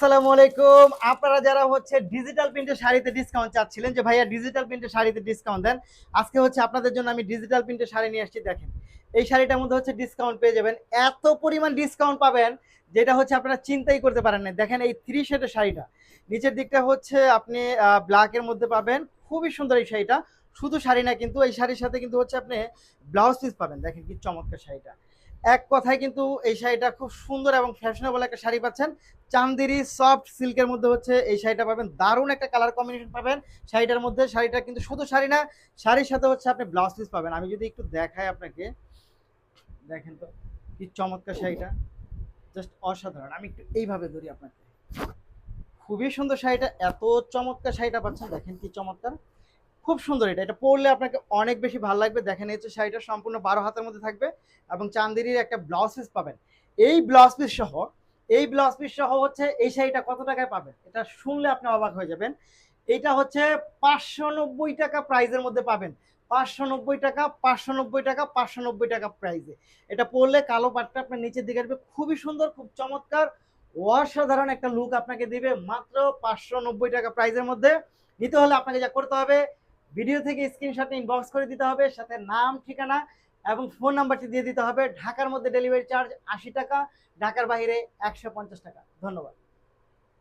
আসসালামু আলাইকুম। আপনারা যারা হচ্ছে ডিজিটাল প্রিন্টের শাড়িতে ডিসকাউন্ট চাচ্ছিলেন যে ভাইয়া ডিজিটাল প্রিন্টের শাড়িতে ডিসকাউন্ট দেন, আজকে হচ্ছে আপনাদের জন্য আমি ডিজিটাল প্রিন্টের শাড়ি নিয়ে আসছি। দেখেন, এই শাড়িটার মধ্যে হচ্ছে ডিসকাউন্ট পেয়ে যাবেন, এত পরিমাণ ডিসকাউন্ট পাবেন যেটা হচ্ছে আপনারা চিন্তাই করতে পারেন না। দেখেন এই থ্রি শেডের শাড়িটা, নিচের দিকটা হচ্ছে আপনি ব্ল্যাকের মধ্যে পাবেন, খুবই সুন্দর এই শাড়িটা। শুধু শাড়ি না, কিন্তু এই শাড়ির সাথে কিন্তু হচ্ছে আপনি ব্লাউজ পিস পাবেন। দেখেন কি চমৎকার শাড়িটা, এক কথায় কিন্তু এই শাড়িটা খুব সুন্দর এবং ফ্যাশনেবল একটা শাড়ি পাচ্ছেন। চান্দেরি সফট সিল্কের মধ্যে হচ্ছে এই শাড়িটা পাবেন, দারুণ একটা কালার কম্বিনেশন পাবেন শাড়িটার মধ্যে। শাড়িটা কিন্তু শুধু শাড়ি না, শাড়ির সাথে হচ্ছে আপনি ব্লাউজ পিস পাবেন। আমি যদি একটু দেখাই আপনাকে, দেখেন তো কি চমৎকার শাড়িটা, জাস্ট অসাধারণ। আমি একটু এইভাবে ধরি আপনাকে, খুবই সুন্দর শাড়িটা, এত চমৎকার শাড়িটা পাচ্ছেন। দেখেন কি চমৎকার, খুব সুন্দর। এটা এটা পরলে আপনাকে অনেক বেশি ভালো লাগবে। দেখেন এই হচ্ছে শাড়িটা সম্পূর্ণ 12 হাতের মধ্যে থাকবে এবং চান্দেরির একটা ব্লাউজ পিস পাবেন। এই ব্লাউজ পিস সহ, এই ব্লাউজ পিস সহ হচ্ছে এই শাড়িটা কত টাকায় পাবেন, এটা শুনলে আপনি অবাক হয়ে যাবেন। এটা হচ্ছে 590 টাকা প্রাইজের মধ্যে পাবেন। 590 টাকা, 590 টাকা, 590 টাকা প্রাইজে। এটা পরলে কালো পাটটা আপনার নিচের দিকে আসবে, খুবই সুন্দর, খুব চমৎকার, অসাধারণ একটা লুক আপনাকে দিবে মাত্র 590 টাকা প্রাইজের মধ্যে। নিতে হলে আপনাকে যা করতে হবে, ভিডিও থেকে স্ক্রিনশট ইনবক্স করে দিতে হবে, সাথে নাম, ঠিকানা এবং ফোন নাম্বারটি দিয়ে দিতে হবে। ঢাকার মধ্যে ডেলিভারি চার্জ 80 টাকা, ঢাকার বাইরে 150 টাকা। ধন্যবাদ।